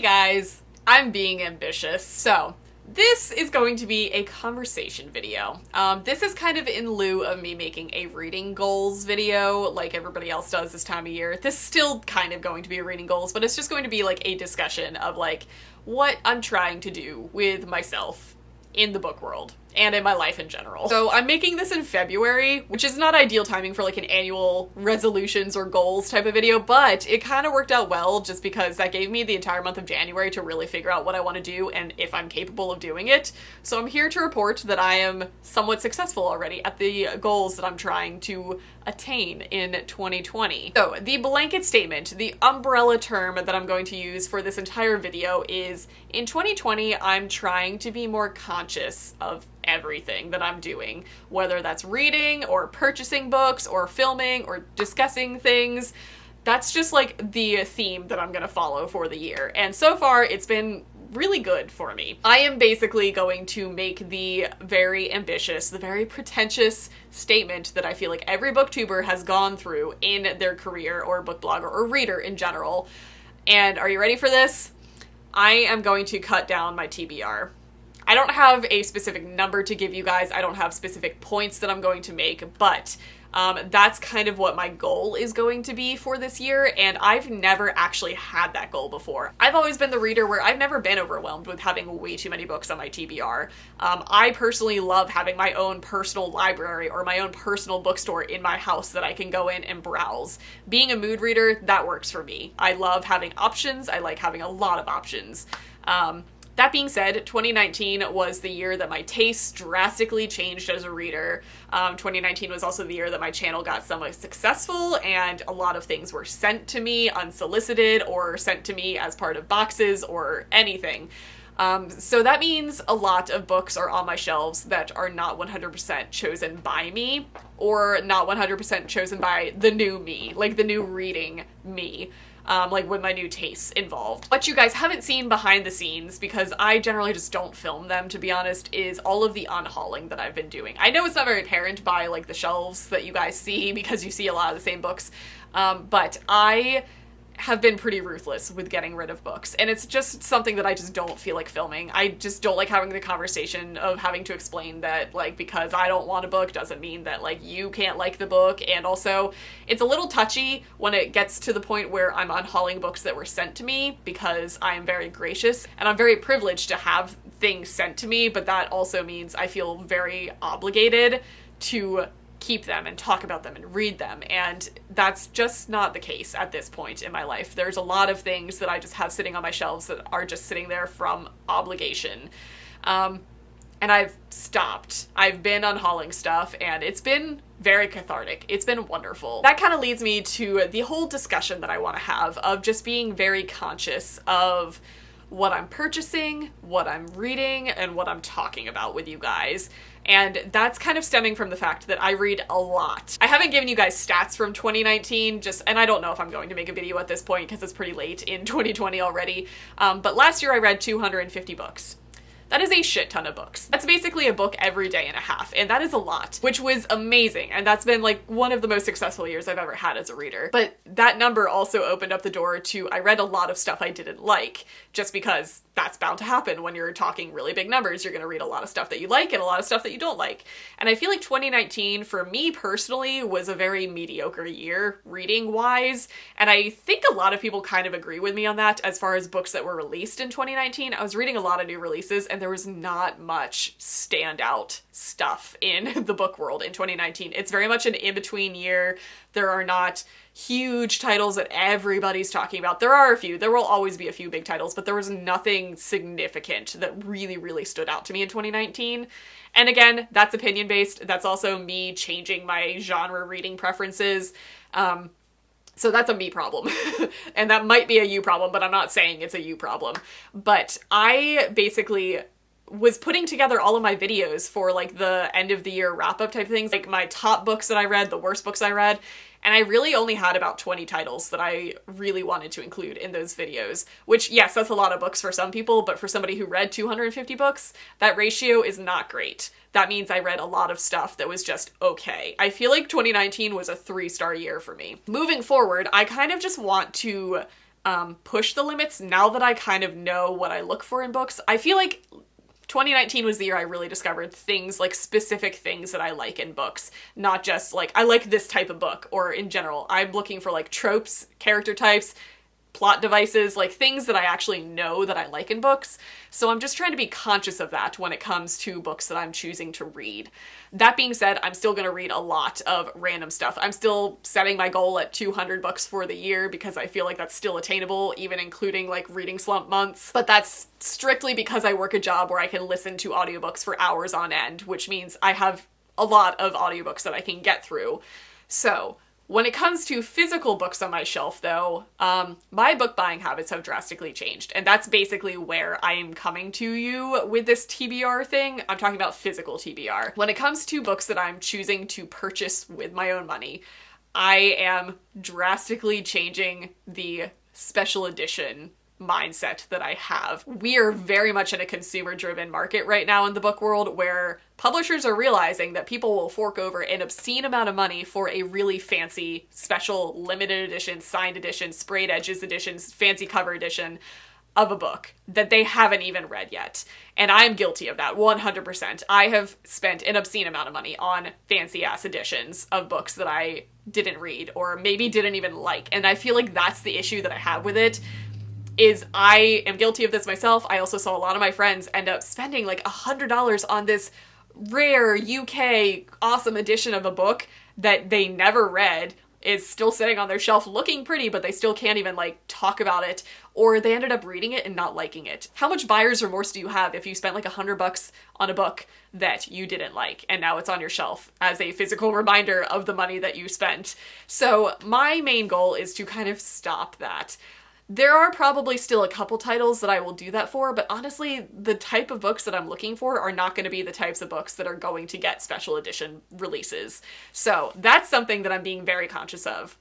guys, I'm being ambitious, so this is going to be a conversation video. This is kind of in lieu of me making a reading goals video like everybody else does this time of year. This is still kind of going to be a reading goals, but it's just going to be like a discussion of like what I'm trying to do with myself in the book world and in my life in general. So I'm making this in February, which is not ideal timing for like an annual resolutions or goals type of video, but it kind of worked out well just because that gave me the entire month of January to really figure out what I want to do and if I'm capable of doing it. So I'm here to report that I am somewhat successful already at the goals that I'm trying to attain in 2020. So the blanket statement, the umbrella term that I'm going to use for this entire video is, in 2020, I'm trying to be more conscious of everything that I'm doing, whether that's reading or purchasing books or filming or discussing things. That's just like the theme that I'm gonna follow for the year. And so far it's been really good for me. I am basically going to make the very ambitious, the very pretentious statement that I feel like every booktuber has gone through in their career or book blogger or reader in general. And are you ready for this? I am going to cut down my TBR. I don't have a specific number to give you guys. I don't have specific points that I'm going to make, but that's kind of what my goal is going to be for this year, and I've never actually had that goal before. I've always been the reader where I've never been overwhelmed with having way too many books on my TBR. I personally love having my own personal library or my own personal bookstore in my house that I can go in and browse. Being a mood reader, that works for me. I love having options. I like having a lot of options. That being said, 2019 was the year that my tastes drastically changed as a reader. 2019 was also the year that my channel got somewhat successful and a lot of things were sent to me unsolicited or sent to me as part of boxes or anything. So that means a lot of books are on my shelves that are not 100% chosen by me or not 100% chosen by the new me, like the new reading me. Like with my new tastes involved. What you guys haven't seen behind the scenes, because I generally just don't film them, to be honest, is all of the unhauling that I've been doing. I know it's not very apparent by like the shelves that you guys see because you see a lot of the same books, but I have been pretty ruthless with getting rid of books, and it's just something that I just don't feel like filming. I just don't like having the conversation of having to explain that like because I don't want a book doesn't mean that like you can't like the book, and also it's a little touchy when it gets to the point where I'm unhauling books that were sent to me because I am very gracious and I'm very privileged to have things sent to me, but that also means I feel very obligated to keep them and talk about them and read them, and that's just not the case at this point in my life. There's a lot of things that I just have sitting on my shelves that are just sitting there from obligation, and I've stopped. I've been unhauling stuff and it's been very cathartic. It's been wonderful. That kind of leads me to the whole discussion that I want to have of just being very conscious of what I'm purchasing, what I'm reading, and what I'm talking about with you guys. And that's kind of stemming from the fact that I read a lot. I haven't given you guys stats from 2019, and I don't know if I'm going to make a video at this point because it's pretty late in 2020 already, but last year I read 250 books. That is a shit ton of books. That's basically a book every day and a half, and that is a lot, which was amazing, and that's been like one of the most successful years I've ever had as a reader. But that number also opened up the door to, I read a lot of stuff I didn't like, just because that's bound to happen when you're talking really big numbers. You're gonna read a lot of stuff that you like and a lot of stuff that you don't like. And I feel like 2019, for me personally, was a very mediocre year reading-wise, and I think a lot of people kind of agree with me on that as far as books that were released in 2019. I was reading a lot of new releases, and there was not much standout stuff in the book world in 2019. It's very much an in-between year. There are not huge titles that everybody's talking about. There are a few. There will always be a few big titles, but there was nothing significant that really, really stood out to me in 2019. And again, that's opinion-based. That's also me changing my genre reading preferences. So that's a me problem. And that might be a you problem, but I'm not saying it's a you problem. But I basically was putting together all of my videos for like the end of the year wrap-up type things, like my top books that I read, the worst books I read, and I really only had about 20 titles that I really wanted to include in those videos, which, yes, that's a lot of books for some people, but for somebody who read 250 books, that ratio is not great. That means I read a lot of stuff that was just okay. I feel like 2019 was a 3-star year for me. Moving forward, I kind of just want to push the limits now that I kind of know what I look for in books. I feel like 2019 was the year I really discovered things, like specific things that I like in books, not just like, I like this type of book, or in general, I'm looking for like tropes, character types, plot devices, like things that I actually know that I like in books. So I'm just trying to be conscious of that when it comes to books that I'm choosing to read. That being said, I'm still going to read a lot of random stuff. I'm still setting my goal at 200 books for the year because I feel like that's still attainable, even including like reading slump months. But that's strictly because I work a job where I can listen to audiobooks for hours on end, which means I have a lot of audiobooks that I can get through. So when it comes to physical books on my shelf, though, my book buying habits have drastically changed. And that's basically where I am coming to you with this TBR thing. I'm talking about physical TBR. When it comes to books that I'm choosing to purchase with my own money, I am drastically changing the special edition mindset that I have. We are very much in a consumer-driven market right now in the book world, where publishers are realizing that people will fork over an obscene amount of money for a really fancy, special, limited edition, signed edition, sprayed edges editions, fancy cover edition of a book that they haven't even read yet. And I'm guilty of that 100%. I have spent an obscene amount of money on fancy-ass editions of books that I didn't read or maybe didn't even like. And I feel like that's the issue that I have with it. Is I am guilty of this myself. I also saw a lot of my friends end up spending like $100 on this rare UK awesome edition of a book that they never read, is still sitting on their shelf looking pretty, but they still can't even like talk about it, or they ended up reading it and not liking it. How much buyer's remorse do you have if you spent like $100 on a book that you didn't like and now it's on your shelf as a physical reminder of the money that you spent? So my main goal is to kind of stop that. There are probably still a couple titles that I will do that for, but honestly, the type of books that I'm looking for are not going to be the types of books that are going to get special edition releases. So that's something that I'm being very conscious of.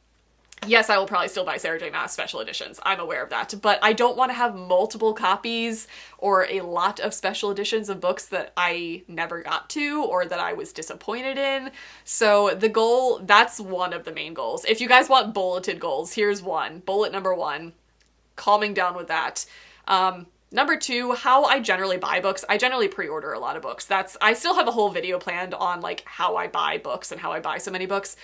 Yes, I will probably still buy Sarah J. Maas special editions. I'm aware of that, but I don't want to have multiple copies or a lot of special editions of books that I never got to or that I was disappointed in. So the goal, that's one of the main goals. If you guys want bulleted goals, here's one. Bullet number 1. Calming down with that. Number 2, how I generally buy books. I generally pre-order a lot of books. I still have a whole video planned on like how I buy books and how I buy so many books.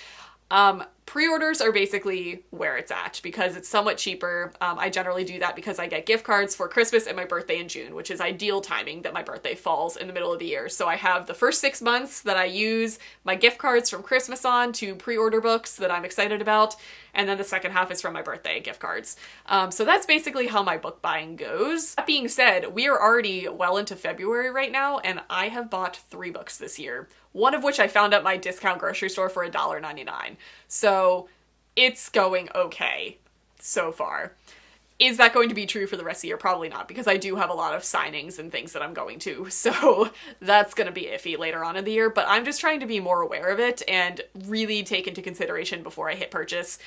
Pre-orders are basically where it's at because it's somewhat cheaper. I generally do that because I get gift cards for Christmas and my birthday in June, which is ideal timing that my birthday falls in the middle of the year. So I have the first 6 months that I use my gift cards from Christmas on to pre-order books that I'm excited about. And then the second half is from my birthday gift cards. So that's basically how my book buying goes. That being said, we are already well into February right now, and I have bought 3 books this year. One of which I found at my discount grocery store for $1.99. So it's going okay so far. Is that going to be true for the rest of the year? Probably not, because I do have a lot of signings and things that I'm going to. So that's going to be iffy later on in the year, but I'm just trying to be more aware of it and really take into consideration before I hit purchase.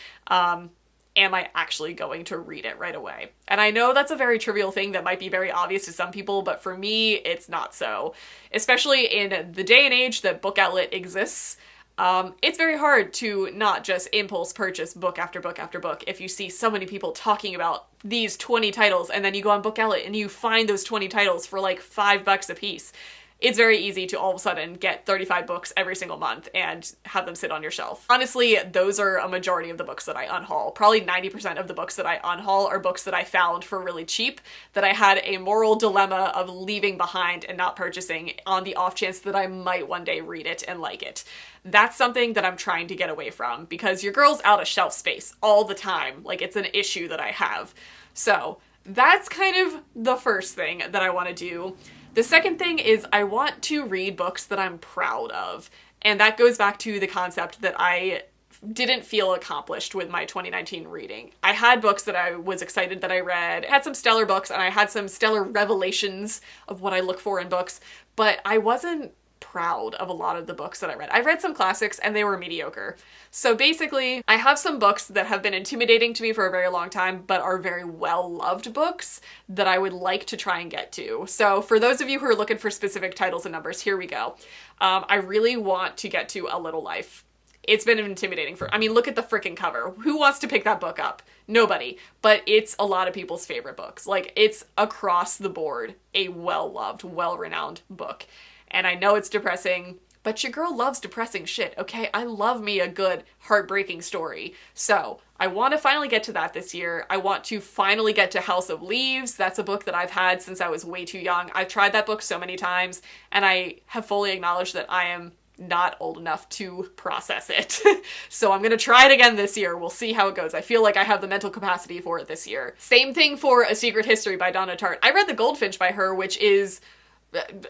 Am I actually going to read it right away? And I know that's a very trivial thing that might be very obvious to some people, but for me, it's not so. Especially in the day and age that Book Outlet exists, it's very hard to not just impulse purchase book after book after book if you see so many people talking about these 20 titles and then you go on Book Outlet and you find those 20 titles for like $5 a piece. It's very easy to all of a sudden get 35 books every single month and have them sit on your shelf. Honestly, those are a majority of the books that I unhaul. Probably 90% of the books that I unhaul are books that I found for really cheap that I had a moral dilemma of leaving behind and not purchasing on the off chance that I might one day read it and like it. That's something that I'm trying to get away from because your girl's out of shelf space all the time. Like, it's an issue that I have. So that's kind of the first thing that I want to do. The second thing is I want to read books that I'm proud of. And that goes back to the concept that I didn't feel accomplished with my 2019 reading. I had books that I was excited that I read. I had some stellar books and I had some stellar revelations of what I look for in books, but I wasn't proud of a lot of the books that I read. I read some classics and they were mediocre. So basically, I have some books that have been intimidating to me for a very long time, but are very well-loved books that I would like to try and get to. So for those of you who are looking for specific titles and numbers, here we go. I really want to get to A Little Life. it's been intimidating I mean, look at the freaking cover. Who wants to pick that book up? Nobody. But it's a lot of people's favorite books. Like, it's across the board a well-loved, well-renowned book. And I know it's depressing, but your girl loves depressing shit, okay? I love me a good, heartbreaking story. So, I want to finally get to that this year. I want to finally get to House of Leaves. That's a book that I've had since I was way too young. I've tried that book so many times, and I have fully acknowledged that I am not old enough to process it. So I'm gonna try it again this year. We'll see how it goes. I feel like I have the mental capacity for it this year. Same thing for A Secret History by Donna Tartt. I read The Goldfinch by her, which is...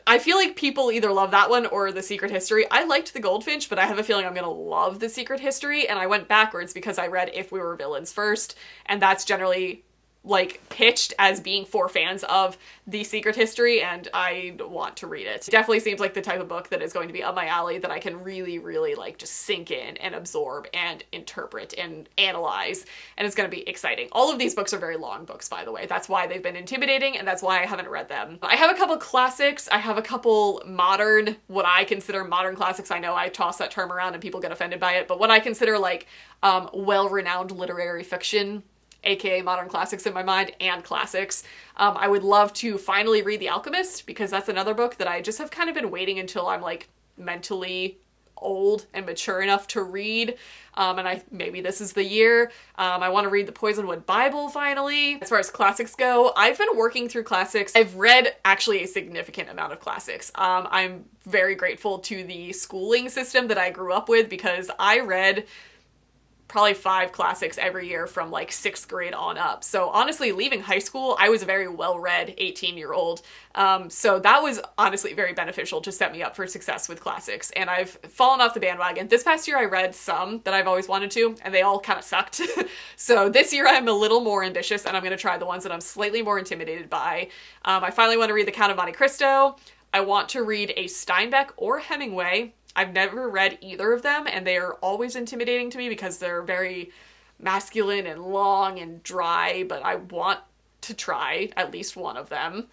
I feel like people either love that one or The Secret History. I liked The Goldfinch, but I have a feeling I'm gonna love The Secret History, and I went backwards because I read If We Were Villains first, and that's generally like pitched as being for fans of The Secret History, and I want to read it. It definitely seems like the type of book that is going to be up my alley, that I can really, really like just sink in and absorb and interpret and analyze, and it's going to be exciting. All of these books are very long books, by the way. That's why they've been intimidating, and that's why I haven't read them. I have a couple classics. I have a couple modern, what I consider modern classics. I know I toss that term around and people get offended by it, but what I consider like well-renowned literary fiction, aka modern classics in my mind, and classics. I would love to finally read The Alchemist, because that's another book that I just have kind of been waiting until I'm like mentally old and mature enough to read. And maybe this is the year. I want to read the Poisonwood Bible finally. As far as classics go, I've been working through classics. I've read actually a significant amount of classics. I'm very grateful to the schooling system that I grew up with, because I read probably 5 classics every year from like 6th grade on up. So honestly, leaving high school, I was a very well-read 18-year-old. So that was honestly very beneficial to set me up for success with classics. And I've fallen off the bandwagon. This past year I read some that I've always wanted to, and they all kind of sucked. So this year I'm a little more ambitious, and I'm going to try the ones that I'm slightly more intimidated by. I finally want to read The Count of Monte Cristo. I want to read a Steinbeck or Hemingway. I've never read either of them, and they are always intimidating to me because they're very masculine and long and dry, but I want to try at least one of them.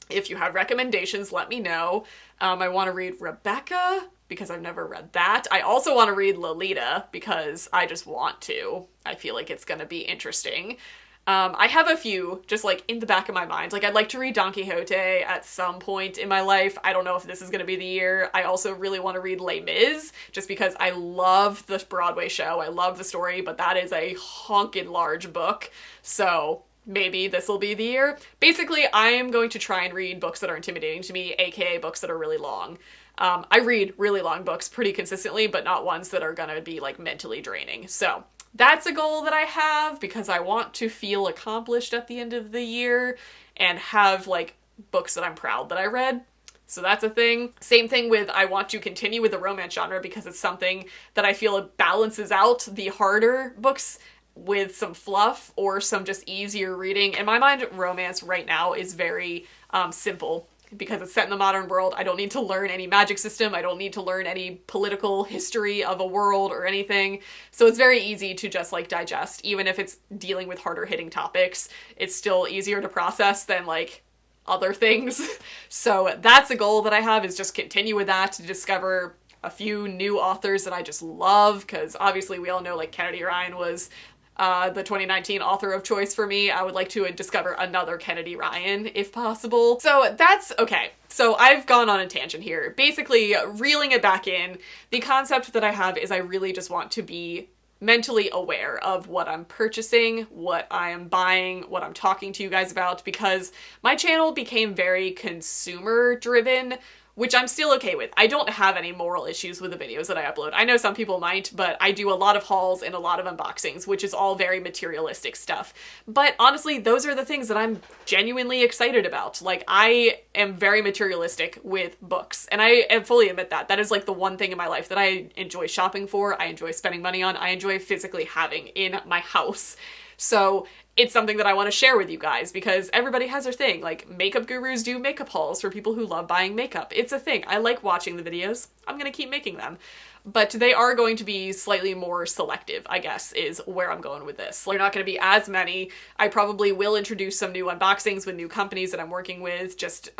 If you have recommendations, let me know. I want to read Rebecca, because I've never read that. I also want to read Lolita, because I just want to. I feel like it's going to be interesting. I have a few just like in the back of my mind. Like, I'd like to read Don Quixote at some point in my life. I don't know if this is going to be the year. I also really want to read Les Mis, just because I love the Broadway show. I love the story, but that is a honkin' large book. So maybe this will be the year. Basically, I am going to try and read books that are intimidating to me, aka books that are really long. I read really long books pretty consistently, but not ones that are gonna be like mentally draining. So that's a goal that I have, because I want to feel accomplished at the end of the year and have like books that I'm proud that I read. So that's a thing. Same thing with, I want to continue with the romance genre, because it's something that I feel it balances out the harder books with some fluff or some just easier reading. In my mind, romance right now is very simple, because it's set in the modern world. I don't need to learn any magic system. I don't need to learn any political history of a world or anything. So it's very easy to just like digest. Even if it's dealing with harder hitting topics, it's still easier to process than like other things. So that's a goal that I have, is just continue with that, to discover a few new authors that I just love, because obviously we all know like Kennedy Ryan was the 2019 author of choice for me. I would like to discover another Kennedy Ryan if possible. So that's okay. So I've gone on a tangent here. Basically, reeling it back in, the concept that I have is I really just want to be mentally aware of what I'm purchasing, what I am buying, what I'm talking to you guys about, because my channel became very consumer driven, which I'm still okay with. I don't have any moral issues with the videos that I upload. I know some people might, but I do a lot of hauls and a lot of unboxings, which is all very materialistic stuff. But honestly, those are the things that I'm genuinely excited about. Like, I am very materialistic with books, and I fully admit that. That is like the one thing in my life that I enjoy shopping for, I enjoy spending money on, I enjoy physically having in my house. So it's something that I want to share with you guys, because everybody has their thing. Like, makeup gurus do makeup hauls for people who love buying makeup. It's a thing. I like watching the videos. I'm going to keep making them. But they are going to be slightly more selective, I guess, is where I'm going with this. They're not going to be as many. I probably will introduce some new unboxings with new companies that I'm working with, just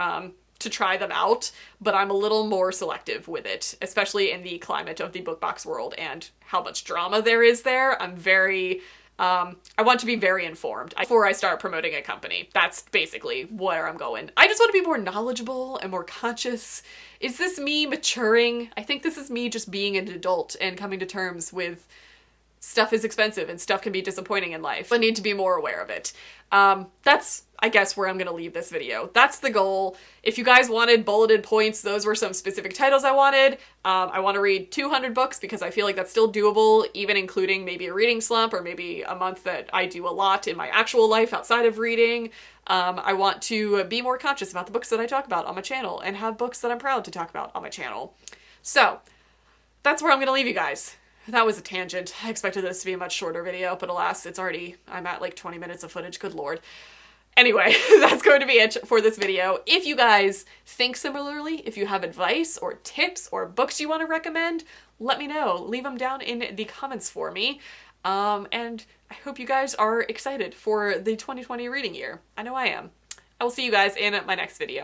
to try them out, but I'm a little more selective with it, especially in the climate of the book box world and how much drama there is there. I'm very, I want to be very informed before I start promoting a company. That's basically where I'm going. I just want to be more knowledgeable and more conscious. Is this me maturing? I think this is me just being an adult and coming to terms with stuff is expensive and stuff can be disappointing in life. I need to be more aware of it. That's, I guess, where I'm gonna leave this video. That's the goal. If you guys wanted bulleted points, those were some specific titles I wanted. I want to read 200 books because I feel like that's still doable, even including maybe a reading slump or maybe a month that I do a lot in my actual life outside of reading. I want to be more conscious about the books that I talk about on my channel and have books that I'm proud to talk about on my channel. So that's where I'm gonna leave you guys. That was a tangent. I expected this to be a much shorter video, but alas, I'm at like 20 minutes of footage, good lord. Anyway, that's going to be it for this video. If you guys think similarly, if you have advice or tips or books you want to recommend, let me know. Leave them down in the comments for me. And I hope you guys are excited for the 2020 reading year. I know I am. I will see you guys in my next video.